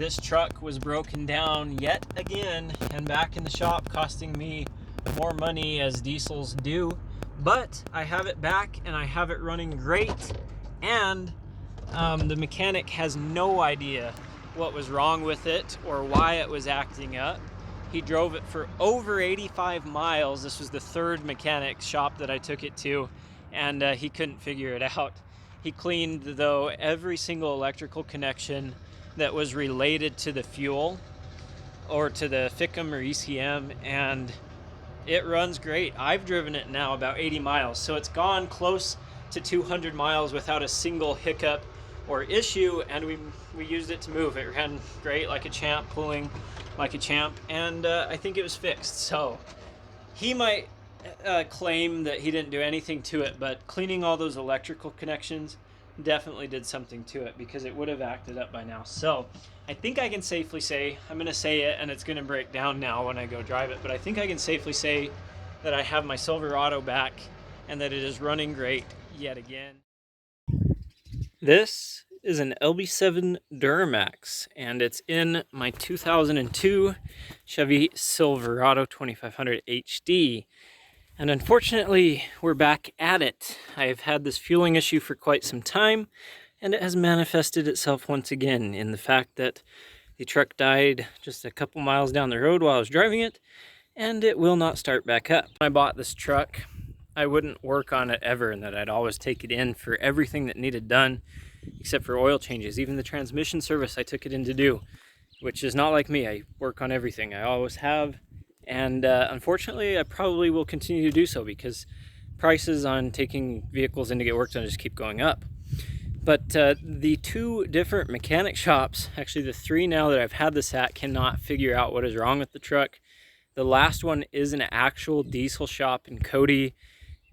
This truck was broken down yet again and back in the shop, costing me more money as diesels do. But I have it back and I have it running great. And the mechanic has no idea what was wrong with it or why it was acting up. He drove it for over 85 miles. This was the third mechanic shop that I took it to, and he couldn't figure it out. He cleaned, though, every single electrical connection that was related to the fuel or to the FICM or ECM, and it runs great. I've driven it now about 80 miles, so it's gone close to 200 miles without a single hiccup or issue, and we used it to move. It ran great like a champ, pulling like a champ, and I think it was fixed. So he might claim that he didn't do anything to it, but cleaning all those electrical connections definitely did something to it, because it would have acted up by now. So I think I can safely say, I'm going to say it and it's going to break down now when I go drive it, but I think I can safely say that I have my Silverado back and that it is running great yet again. This is an LB7 Duramax, and it's in my 2002 Chevy Silverado 2500 HD. And unfortunately, we're back at it. I've had this fueling issue for quite some time, and it has manifested itself once again in the fact that the truck died just a couple miles down the road while I was driving it, and it will not start back up. When I bought this truck, I wouldn't work on it ever, and that I'd always take it in for everything that needed done, except for oil changes. Even the transmission service I took it in to do, which is not like me. I work on everything. I always have. And unfortunately, I probably will continue to do so, because prices on taking vehicles in to get work done just keep going up. But the two different mechanic shops, actually the three now that I've had this at, cannot figure out what is wrong with the truck. The last one is an actual diesel shop in Cody,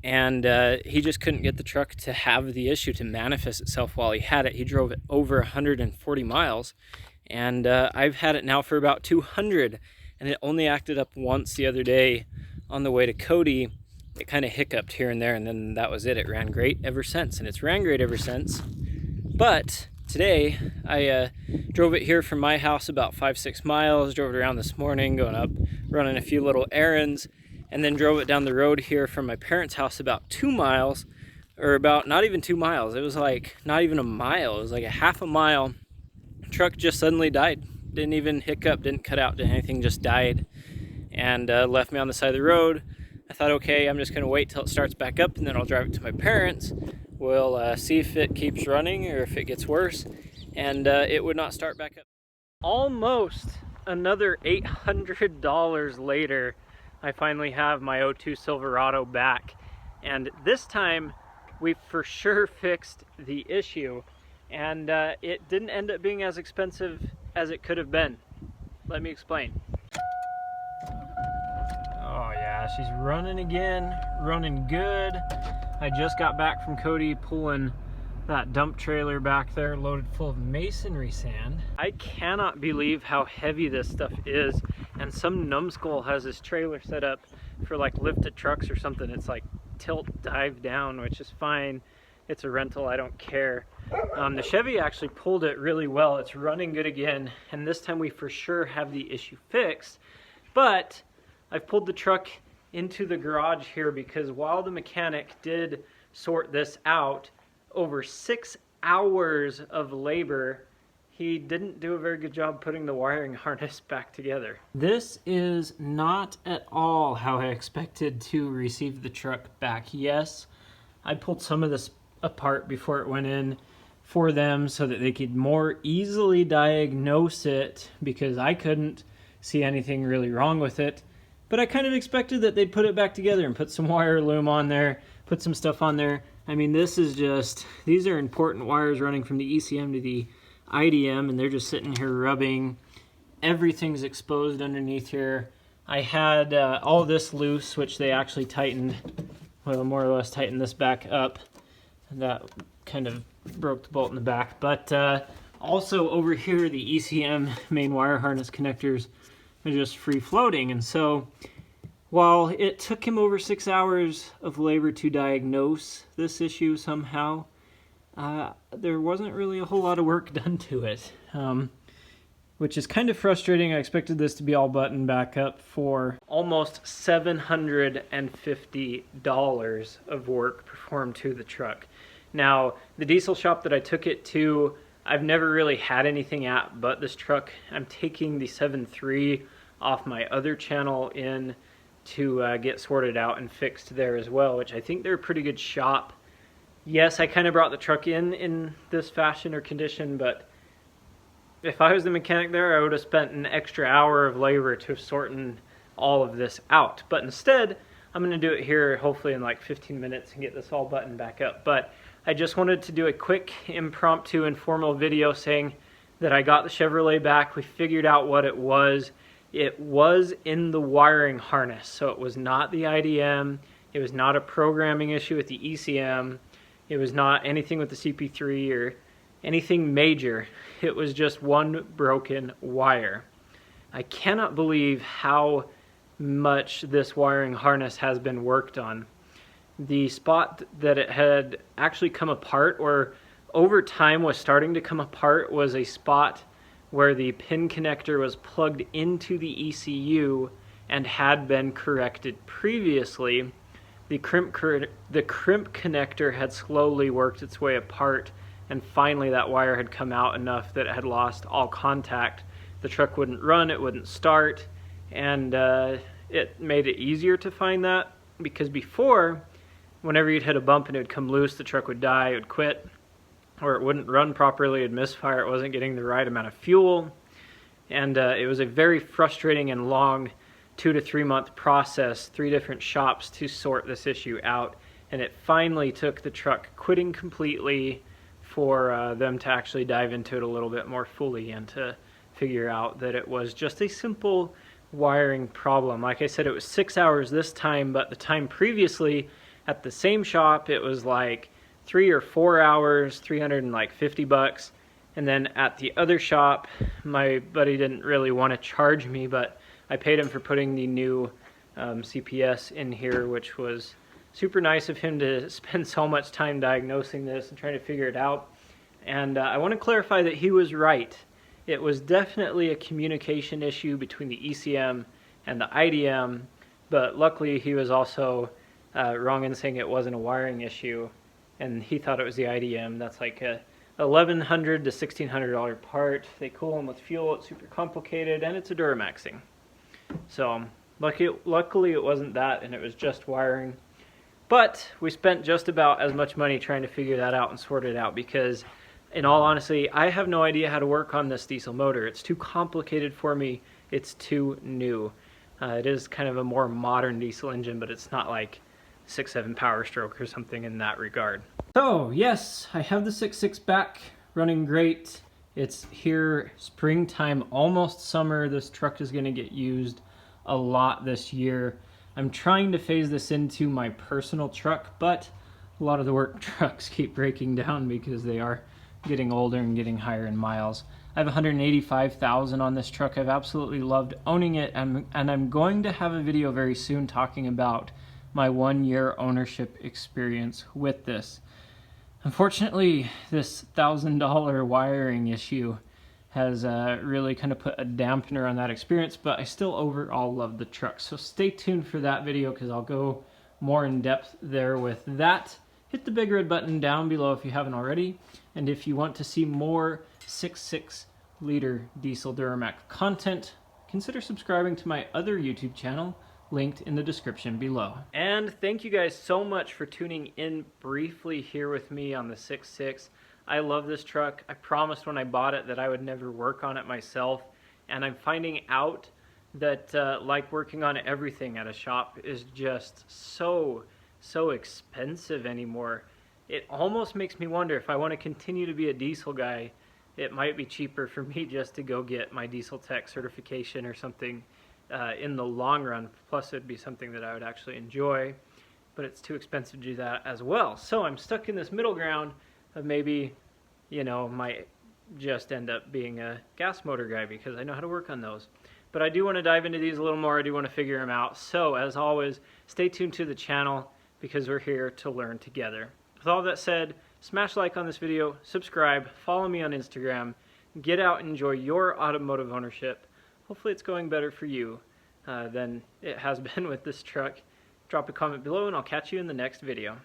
and he just couldn't get the truck to have the issue to manifest itself while he had it. He drove it over 140 miles, and I've had it now for about 200. And it only acted up once the other day on the way to Cody. It kind of hiccuped here and there, and then that was it. It ran great ever since, and it's ran great ever since. But today, I drove it here from my house about 5-6 miles, drove it around this morning, going up, running a few little errands, and then drove it down the road here from my parents' house about 2 miles, or about not even 2 miles. It was like not even a mile. It was like a half a mile. The truck just suddenly died. Didn't even hiccup, didn't cut out, didn't anything, just died, and left me on the side of the road. I thought, okay, I'm just going to wait till it starts back up, and then I'll drive it to my parents. We'll see if it keeps running or if it gets worse, and it would not start back up. Almost another $800 later, I finally have my 02 Silverado back, and this time we for sure fixed the issue, and it didn't end up being as expensive as it could have been. Let me explain. Oh yeah, she's running again, running good. I just got back from Cody pulling that dump trailer back there loaded full of masonry sand. I cannot believe how heavy this stuff is, and some numbskull has this trailer set up for like lifted trucks or something. It's like tilt dive down, which is fine. It's a rental, I don't care. The Chevy actually pulled it really well. It's running good again, and this time we for sure have the issue fixed. But I've pulled the truck into the garage here because while the mechanic did sort this out, over 6 hours of labor, he didn't do a very good job putting the wiring harness back together. This is not at all how I expected to receive the truck back. Yes, I pulled some of this apart before it went in for them so that they could more easily diagnose it, because I couldn't see anything really wrong with it. But I kind of expected that they'd put it back together and put some wire loom on there, put some stuff on there. I mean, this is just, these are important wires running from the ECM to the IDM, and they're just sitting here rubbing. Everything's exposed underneath here. I had all this loose, which they actually tightened, well, more or less tightened this back up. That kind of broke the bolt in the back. But also over here, the ECM main wire harness connectors are just free floating. And so while it took him over 6 hours of labor to diagnose this issue somehow, there wasn't really a whole lot of work done to it. which is kind of frustrating. I expected this to be all buttoned back up for almost $750 of work performed to the truck. Now, the diesel shop that I took it to, I've never really had anything at but this truck. I'm taking the 7.3 off my other channel in to get sorted out and fixed there as well, which I think they're a pretty good shop. Yes, I kind of brought the truck in this fashion or condition, but if I was the mechanic there, I would have spent an extra hour of labor to sorting all of this out. But instead, I'm going to do it here hopefully in like 15 minutes and get this all buttoned back up. But I just wanted to do a quick impromptu informal video saying that I got the Chevrolet back. We figured out what it was. It was in the wiring harness, so it was not the IDM. It was not a programming issue with the ECM. It was not anything with the CP3 or anything major. It was just one broken wire. I cannot believe how much this wiring harness has been worked on. The spot that it had actually come apart, or over time was starting to come apart, was a spot where the pin connector was plugged into the ECU and had been corrected previously. The crimp connector had slowly worked its way apart, and finally that wire had come out enough that it had lost all contact. The truck wouldn't run, it wouldn't start, and it made it easier to find that, because before, whenever you'd hit a bump and it would come loose, the truck would die, it would quit, or it wouldn't run properly, it'd misfire, it wasn't getting the right amount of fuel, and it was a very frustrating and long 2 to 3 month process, 3 different shops to sort this issue out, and it finally took the truck quitting completely for them to actually dive into it a little bit more fully and to figure out that it was just a simple wiring problem. Like I said, it was 6 hours this time, but the time previously at the same shop it was like 3 or 4 hours, $350. And then at the other shop, my buddy didn't really want to charge me, but I paid him for putting the new CPS in here, which was super nice of him to spend so much time diagnosing this and trying to figure it out. And I want to clarify that he was right. It was definitely a communication issue between the ECM and the IDM, but luckily he was also wrong in saying it wasn't a wiring issue, and he thought it was the IDM. That's like a $1,100 to $1,600 part. They cool them with fuel, it's super complicated, and it's a Duramaxing. So luckily it wasn't that, and it was just wiring. But we spent just about as much money trying to figure that out and sort it out, because in all honesty, I have no idea how to work on this diesel motor. It's too complicated for me. It's too new. It is kind of a more modern diesel engine, but it's not like 6.7 Power Stroke or something in that regard. So yes, I have the 6.6 back, running great. It's here springtime, almost summer. This truck is going to get used a lot this year. I'm trying to phase this into my personal truck, but a lot of the work trucks keep breaking down because they are getting older and getting higher in miles. I have 185,000 on this truck. I've absolutely loved owning it, and I'm going to have a video very soon talking about my 1-year ownership experience with this. Unfortunately, this $1,000 wiring issue has really kind of put a dampener on that experience, but I still overall love the truck. So stay tuned for that video, because I'll go more in depth there with that. Hit the big red button down below if you haven't already, and if you want to see more 6.6 liter diesel Duramax content, consider subscribing to my other YouTube channel, linked in the description below. And thank you guys so much for tuning in briefly here with me on the 6.6. I love this truck. I promised when I bought it that I would never work on it myself, and I'm finding out that like working on everything at a shop is just so expensive anymore. It almost makes me wonder if I want to continue to be a diesel guy, it might be cheaper for me just to go get my diesel tech certification or something in the long run. Plus it'd be something that I would actually enjoy, but it's too expensive to do that as well. So I'm stuck in this middle ground of maybe, you know, might just end up being a gas motor guy because I know how to work on those. But I do want to dive into these a little more. I do want to figure them out. So as always, stay tuned to the channel because we're here to learn together. With all that said, smash like on this video, subscribe, follow me on Instagram, get out and enjoy your automotive ownership. Hopefully it's going better for you than it has been with this truck. Drop a comment below and I'll catch you in the next video.